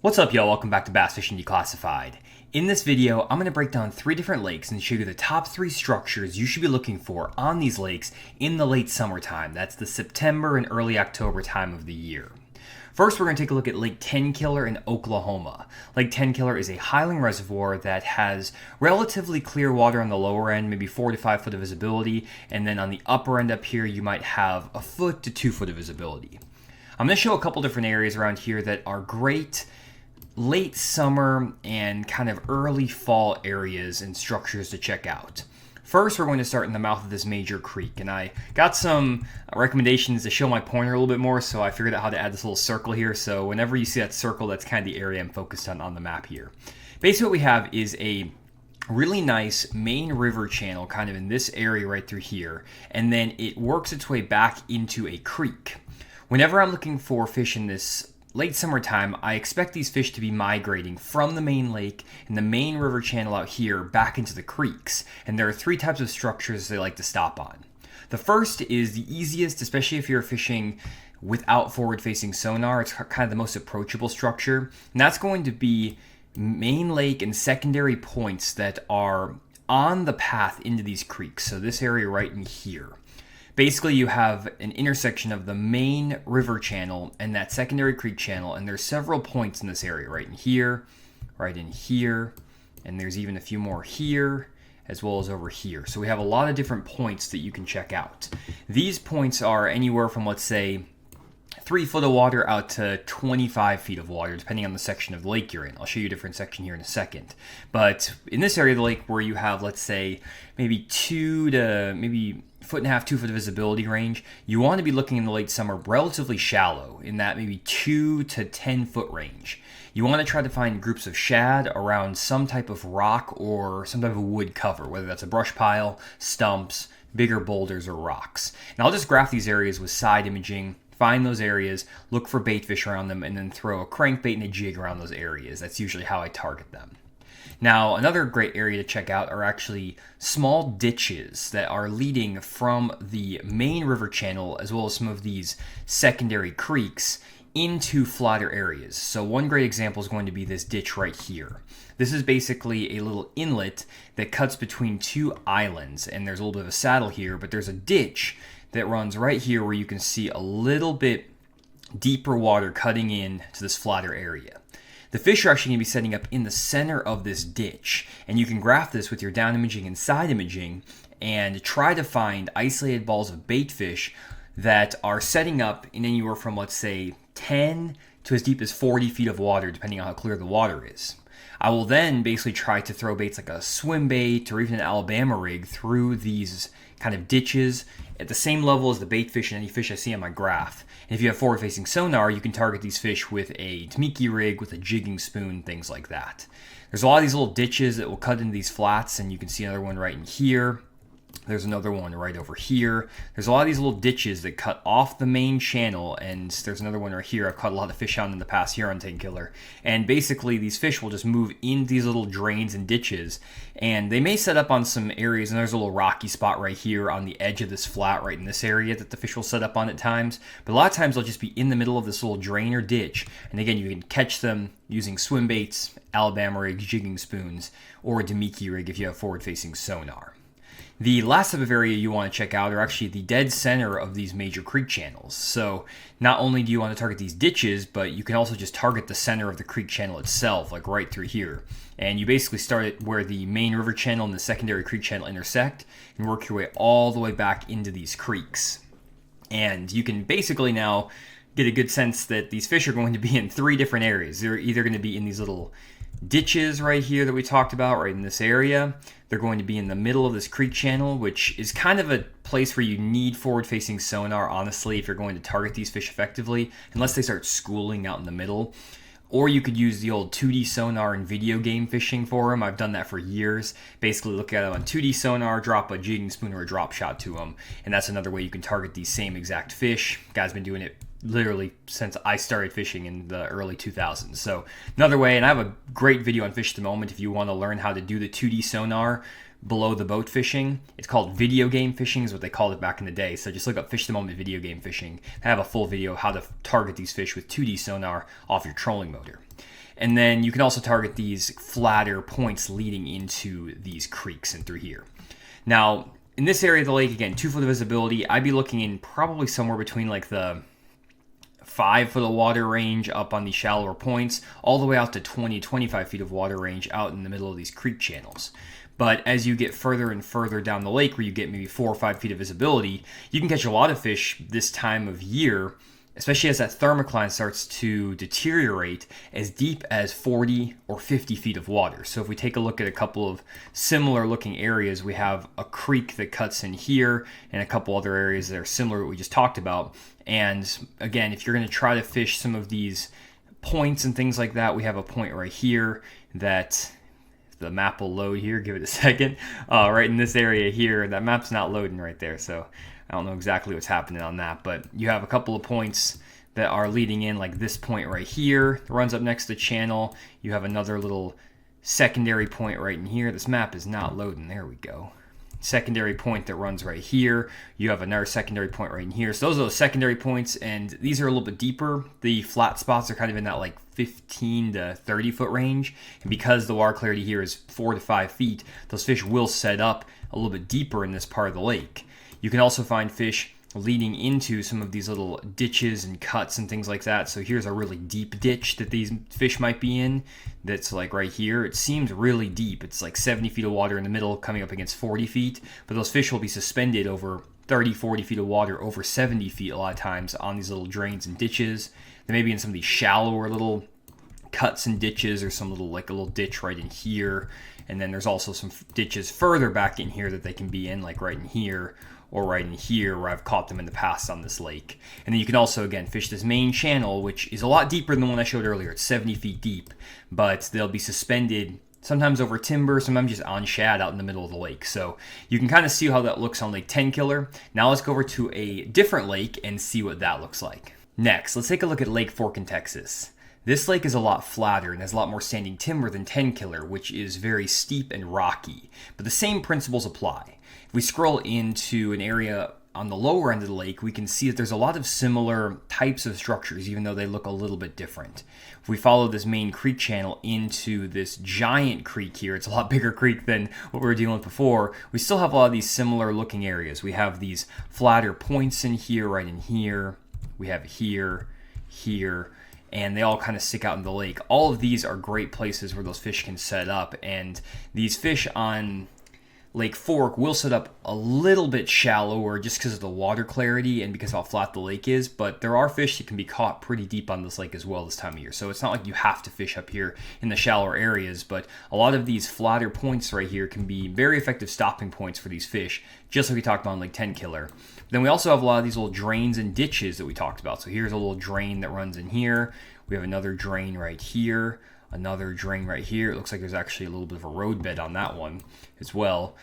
What's up, y'all? Welcome back to Bass Fishing Declassified. In this video, I'm going to break down 3 different lakes and show you the top 3 structures you should be looking for on these lakes in the late summertime. That's the September and early October time of the year. First, we're going to take a look at Lake Tenkiller in Oklahoma. Lake Tenkiller is a highland reservoir that has relatively clear water on the lower end, maybe 4 to 5 foot of visibility, and then on the upper end up here, you might have 1 foot to 2 foot of visibility. I'm going to show a couple different areas around here that are great late summer and kind of early fall areas and structures to check out. First, we're going to start in the mouth of this major creek, and I got some recommendations to show my pointer a little bit more, so I figured out how to add this little circle here. So whenever you see that circle, that's kind of the area I'm focused on the map here. Basically what we have is a really nice main river channel kind of in this area right through here, and then it works its way back into a creek. Whenever I'm looking for fish in this late summertime, I expect these fish to be migrating from the main lake and the main river channel out here back into the creeks. And there are 3 types of structures they like to stop on. The first is the easiest, especially if you're fishing without forward-facing sonar. It's kind of the most approachable structure. And that's going to be main lake and secondary points that are on the path into these creeks. So this area right in here. Basically, you have an intersection of the main river channel and that secondary creek channel, and there's several points in this area, right in here, and there's even a few more here, as well as over here. So we have a lot of different points that you can check out. These points are anywhere from, let's say, 3 foot of water out to 25 feet of water, depending on the section of the lake you're in. I'll show you a different section here in a second. But in this area of the lake where you have, let's say, maybe 2 to maybe 1.5 to 2 foot of visibility range, you want to be looking in the late summer relatively shallow, in that maybe 2 to 10 foot range. You want to try to find groups of shad around some type of rock or some type of wood cover, whether that's a brush pile, stumps, bigger boulders, or rocks. And I'll just graph these areas with side imaging. Find those areas, look for bait fish around them, and then throw a crankbait and a jig around those areas. That's usually how I target them. Now, another great area to check out are actually small ditches that are leading from the main river channel, as well as some of these secondary creeks, into flatter areas. So one great example is going to be this ditch right here. This is basically a little inlet that cuts between 2 islands, and there's a little bit of a saddle here, but there's a ditch that runs right here where you can see a little bit deeper water cutting in to this flatter area. The fish are actually going to be setting up in the center of this ditch, and you can graph this with your down imaging and side imaging and try to find isolated balls of bait fish that are setting up in anywhere from, let's say, 10 to as deep as 40 feet of water, depending on how clear the water is. I will then basically try to throw baits like a swim bait or even an Alabama rig through these kind of ditches at the same level as the bait fish and any fish I see on my graph. And if you have forward-facing sonar, you can target these fish with a tamiki rig, with a jigging spoon, things like that. There's a lot of these little ditches that will cut into these flats, and you can see another one right in here. There's another one right over here. There's a lot of these little ditches that cut off the main channel, and there's another one right here. I've caught a lot of fish out in the past here on Tenkiller. And basically, these fish will just move in these little drains and ditches, and they may set up on some areas, and there's a little rocky spot right here on the edge of this flat right in this area that the fish will set up on at times. But a lot of times, they'll just be in the middle of this little drain or ditch, and again, you can catch them using swim baits, Alabama rigs, jigging spoons, or a Demiki rig if you have forward-facing sonar. The last type of area you want to check out are actually the dead center of these major creek channels. So not only do you want to target these ditches, but you can also just target the center of the creek channel itself, like right through here. And you basically start it where the main river channel and the secondary creek channel intersect and work your way all the way back into these creeks. And you can basically now get a good sense that these fish are going to be in 3 different areas. They're either going to be in these little ditches right here that we talked about, right in this area. They're going to be in the middle of this creek channel, which is kind of a place where you need forward-facing sonar, honestly, if you're going to target these fish effectively, unless they start schooling out in the middle. Or you could use the old 2D sonar and video game fishing for them. I've done that for years. Basically look at them on 2D sonar, drop a jigging spoon or a drop shot to them, and that's another way you can target these same exact fish. Guys been doing it literally since I started fishing in the early 2000s. So another way, and I have a great video on Fish at the Moment if you want to learn how to do the 2D sonar below the boat fishing. It's called video game fishing is what they called it back in the day. So just look up Fish at the Moment video game fishing. I have a full video of how to target these fish with 2D sonar off your trolling motor. And then you can also target these flatter points leading into these creeks and through here. Now, in this area of the lake, again, 2 foot of visibility, I'd be looking in probably somewhere between like the 5 foot of water range up on these shallower points, all the way out to 20-25 feet of water range out in the middle of these creek channels. But as you get further and further down the lake, where you get maybe 4 or 5 feet of visibility, you can catch a lot of fish this time of year, especially as that thermocline starts to deteriorate, as deep as 40 or 50 feet of water. So if we take a look at a couple of similar looking areas, we have a creek that cuts in here and a couple other areas that are similar to what we just talked about. And again, if you're going to try to fish some of these points and things like that, we have a point right here that the map will load here. Give it a second. Right in this area here, that map's not loading right there. So I don't know exactly what's happening on that, but you have a couple of points that are leading in, like this point right here that runs up next to the channel. You have another little secondary point right in here. This map is not loading. There we go. Secondary point that runs right here. You have another secondary point right in here. So those are those secondary points, and these are a little bit deeper. The flat spots are kind of in that like 15 to 30 foot range. And because the water clarity here is 4 to 5 feet, those fish will set up a little bit deeper in this part of the lake. You can also find fish leading into some of these little ditches and cuts and things like that. So here's a really deep ditch that these fish might be in. That's like right here. It seems really deep. It's like 70 feet of water in the middle coming up against 40 feet. But those fish will be suspended over 30, 40 feet of water, over 70 feet a lot of times on these little drains and ditches. They may be in some of these shallower little cuts and ditches, or some little, like a little ditch right in here. And then there's also some ditches further back in here that they can be in, like right in here, or right in here where I've caught them in the past on this lake. And then you can also, again, fish this main channel, which is a lot deeper than the one I showed earlier. It's 70 feet deep, but they'll be suspended sometimes over timber, sometimes just on shad out in the middle of the lake. So you can kind of see how that looks on Lake Tenkiller. Now let's go over to a different lake and see what that looks like. Next, let's take a look at Lake Fork in Texas. This lake is a lot flatter and has a lot more standing timber than Tenkiller, which is very steep and rocky. But the same principles apply. If we scroll into an area on the lower end of the lake, we can see that there's a lot of similar types of structures, even though they look a little bit different. If we follow this main creek channel into this giant creek here, it's a lot bigger creek than what we were dealing with before, we still have a lot of these similar looking areas. We have these flatter points in here, right in here. We have here, here, and they all kind of stick out in the lake. All of these are great places where those fish can set up, and these fish on Lake Fork will set up a little bit shallower just because of the water clarity and because of how flat the lake is, but there are fish that can be caught pretty deep on this lake as well this time of year. So it's not like you have to fish up here in the shallower areas, but a lot of these flatter points right here can be very effective stopping points for these fish, just like we talked about on Lake Tenkiller. Then we also have a lot of these little drains and ditches that we talked about. So here's a little drain that runs in here. We have another drain right here, another drain right here. It looks like there's actually a little bit of a roadbed on that one as well.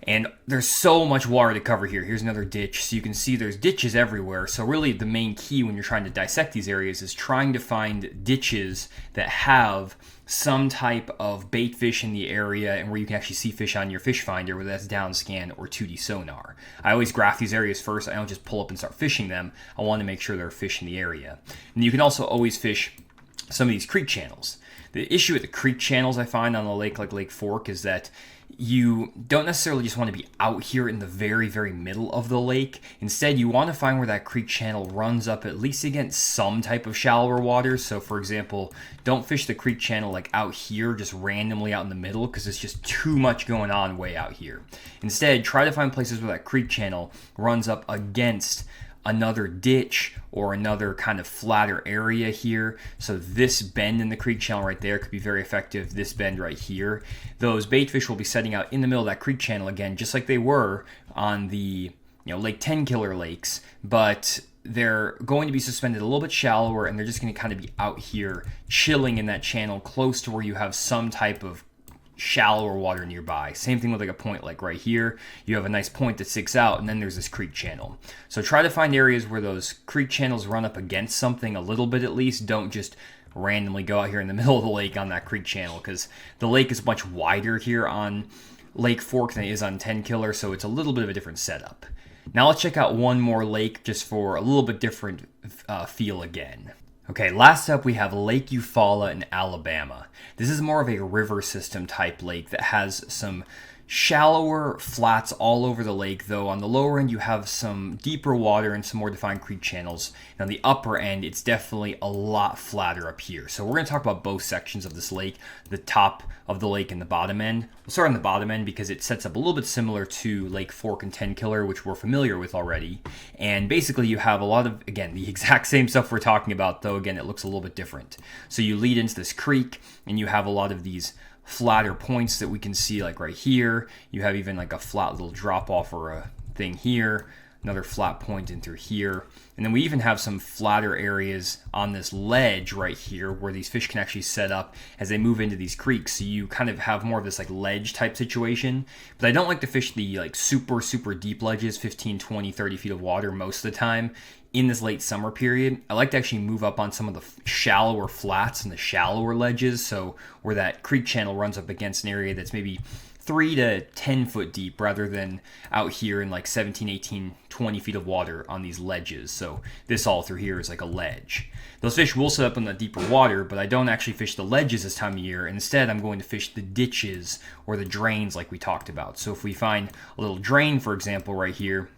And there's so much water to cover here. Here's another ditch. So you can see there's ditches everywhere. So really the main key when you're trying to dissect these areas is trying to find ditches that have some type of bait fish in the area and where you can actually see fish on your fish finder, whether that's down scan or 2D sonar. I always graph these areas first. I don't just pull up and start fishing them. I want to make sure there are fish in the area. And you can also always fish some of these creek channels. The issue with the creek channels I find on a lake like Lake Fork is that you don't necessarily just want to be out here in the very, very middle of the lake. Instead, you want to find where that creek channel runs up at least against some type of shallower water. So, for example, don't fish the creek channel like out here, just randomly out in the middle, because it's just too much going on way out here. Instead, try to find places where that creek channel runs up against another ditch or another kind of flatter area here. So this bend in the creek channel right there could be very effective. This bend right here. Those bait fish will be setting out in the middle of that creek channel again, just like they were on the Lake Tenkiller lakes, but they're going to be suspended a little bit shallower, and they're just going to kind of be out here chilling in that channel close to where you have some type of shallower water nearby. Same thing with like a point like right here. You have a nice point that sticks out, and then there's this creek channel. So try to find areas where those creek channels run up against something a little bit at least. Don't just randomly go out here in the middle of the lake on that creek channel, because the lake is much wider here on Lake Fork than it is on Tenkiller, so it's a little bit of a different setup. Now let's check out one more lake just for a little bit different feel again. Okay, last up we have Lake Eufaula in Alabama. This is more of a river system type lake that has some shallower flats all over the lake, though on the lower end you have some deeper water and some more defined creek channels. And on the upper end, it's definitely a lot flatter up here. So we're going to talk about both sections of this lake, the top of the lake and the bottom end. We'll start on the bottom end because it sets up a little bit similar to Lake Fork and Tenkiller, which we're familiar with already. And basically you have a lot of, again, the exact same stuff we're talking about, though again it looks a little bit different. So you lead into this creek and you have a lot of these flatter points that we can see, like right here. You have even like a flat little drop off or a thing here, another flat point in through here. And then we even have some flatter areas on this ledge right here where these fish can actually set up as they move into these creeks. So you kind of have more of this like ledge type situation. But I don't like to fish the like super deep ledges, 15, 20, 30 feet of water most of the time in this late summer period. I like to actually move up on some of the shallower flats and the shallower ledges, so where that creek channel runs up against an area that's maybe 3 to 10 foot deep rather than out here in like 17, 18, 20 feet of water on these ledges. So this all through here is like a ledge. Those fish will set up in the deeper water, but I don't actually fish the ledges this time of year. Instead, I'm going to fish the ditches or the drains like we talked about. So if we find a little drain, for example, right here,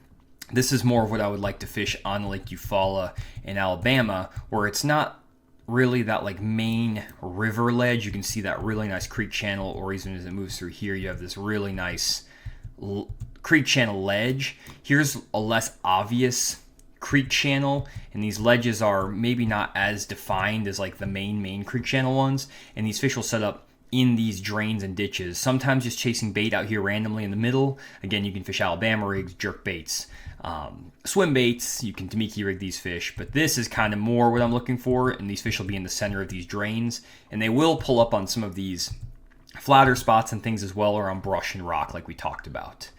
this is more of what I would like to fish on Lake Eufaula in Alabama, where it's not really that like main river ledge. You can see that really nice creek channel, or even as it moves through here, you have this really nice creek channel ledge. Here's a less obvious creek channel, and these ledges are maybe not as defined as like the main creek channel ones, and these fish will set up in these drains and ditches, sometimes just chasing bait out here randomly in the middle. Again, you can fish Alabama rigs, jerk baits, swim baits. You can Tamiki rig these fish, but this is kind of more what I'm looking for, and these fish will be in the center of these drains, and they will pull up on some of these flatter spots and things as well, or on brush and rock like we talked about.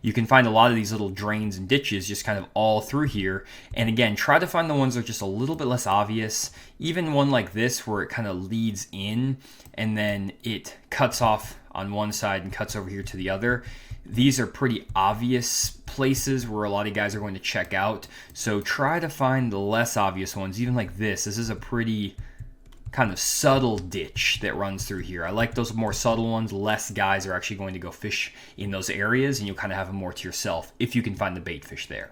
You can find a lot of these little drains and ditches just kind of all through here. And again, try to find the ones that are just a little bit less obvious. Even one like this where it kind of leads in and then it cuts off on one side and cuts over here to the other. These are pretty obvious places where a lot of guys are going to check out. So try to find the less obvious ones, even like this. This is a pretty kind of subtle ditch that runs through here. I like those more subtle ones. Less guys are actually going to go fish in those areas, and you'll kind of have them more to yourself if you can find the bait fish there.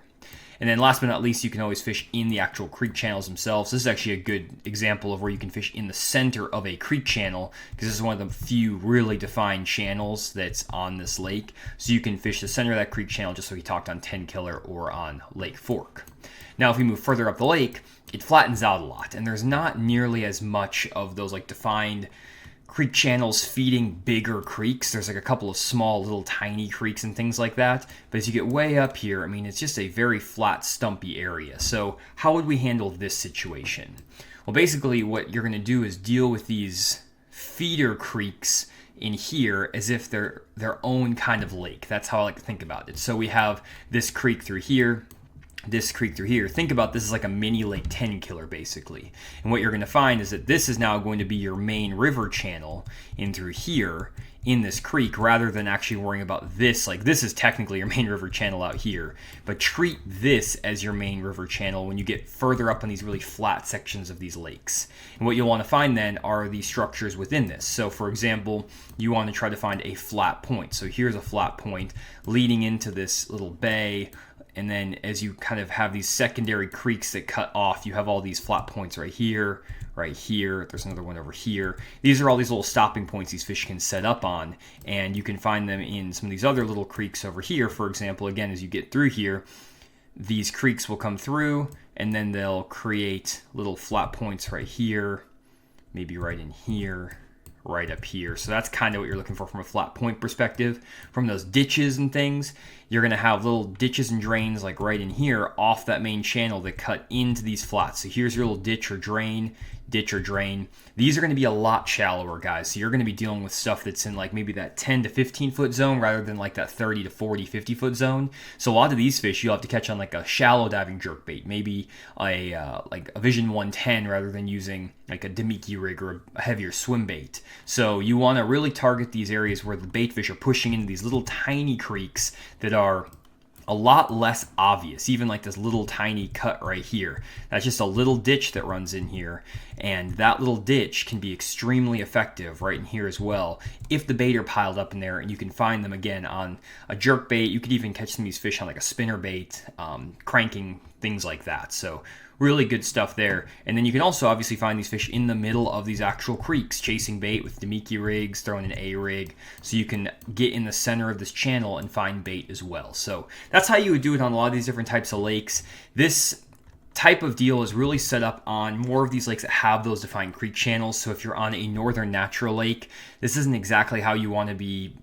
And then last but not least, you can always fish in the actual creek channels themselves. This is actually a good example of where you can fish in the center of a creek channel, because this is one of the few really defined channels that's on this lake. So you can fish the center of that creek channel, just like we talked on Tenkiller or on Lake Fork. Now, if we move further up the lake, it flattens out a lot, and there's not nearly as much of those like defined creek channels feeding bigger creeks. There's like a couple of small little tiny creeks and things like that, but as you get way up here, I mean, it's just a very flat, stumpy area. So how would we handle this situation? Well, basically what you're going to do is deal with these feeder creeks in here as if they're their own kind of lake. That's how I like to think about it. So we have this creek through here, this creek through here. Think about this as like a mini Lake Tenkiller basically. And what you're going to find is that this is now going to be your main river channel in through here in this creek, rather than actually worrying about this. Like, this is technically your main river channel out here, but treat this as your main river channel when you get further up in these really flat sections of these lakes. And what you'll want to find then are these structures within this. So for example, you want to try to find a flat point. So here's a flat point leading into this little bay. And then as you kind of have these secondary creeks that cut off, you have all these flat points right here, right here. There's another one over here. These are all these little stopping points these fish can set up on, and you can find them in some of these other little creeks over here. For example, again, as you get through here, these creeks will come through, and then they'll create little flat points right here, maybe right in here, right up here. So that's kind of what you're looking for from a flat point perspective. From those ditches and things, you're going to have little ditches and drains like right in here off that main channel that cut into these flats. So here's your little ditch or drain. These are going to be a lot shallower, guys. So you're going to be dealing with stuff that's in like maybe that 10 to 15 foot zone rather than like that 30 to 40, 50 foot zone. So a lot of these fish you'll have to catch on like a shallow diving jerkbait, maybe like a Vision 110 rather than using like a Tamiki rig or a heavier swim bait. So you want to really target these areas where the bait fish are pushing into these little tiny creeks that are a lot less obvious, even like this little tiny cut right here. That's just a little ditch that runs in here, and that little ditch can be extremely effective right in here as well if the bait are piled up in there, and you can find them again on a jerk bait. You could even catch some of these fish on like a spinner bait, cranking, things like that. So really good stuff there. And then you can also obviously find these fish in the middle of these actual creeks, chasing bait with Demiki rigs, throwing an A rig, so you can get in the center of this channel and find bait as well. So that's how you would do it on a lot of these different types of lakes. This type of deal is really set up on more of these lakes that have those defined creek channels. So if you're on a northern natural lake, this isn't exactly how you want to be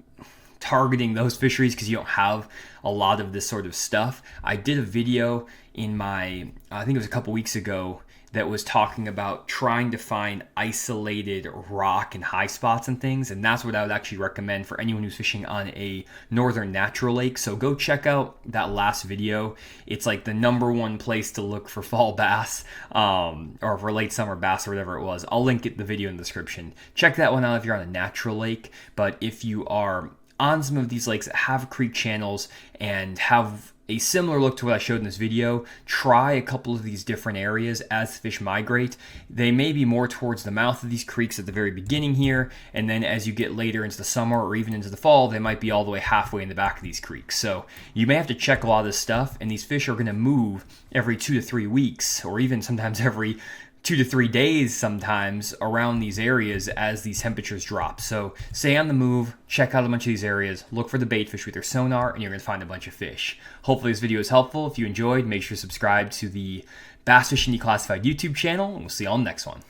targeting those fisheries because you don't have a lot of this sort of stuff. I did a video in my, I think it was a couple weeks ago, that was talking about trying to find isolated rock and high spots and things, and that's what I would actually recommend for anyone who's fishing on a northern natural lake. So go check out that last video. It's like the #1 place to look for fall bass, or for late summer bass or whatever it was. I'll link the video in the description. Check that one out if you're on a natural lake. But if you are on some of these lakes that have creek channels and have a similar look to what I showed in this video, try a couple of these different areas as the fish migrate. They may be more towards the mouth of these creeks at the very beginning here, and then as you get later into the summer or even into the fall, they might be all the way halfway in the back of these creeks. So you may have to check a lot of this stuff, and these fish are going to move every 2 to 3 weeks, or even sometimes every 2 to 3 days sometimes around these areas as these temperatures drop. So stay on the move, check out a bunch of these areas, look for the bait fish with your sonar, and you're going to find a bunch of fish. Hopefully this video is helpful. If you enjoyed, make sure to subscribe to the Bass Fishing Declassified YouTube channel, and we'll see you on the next one.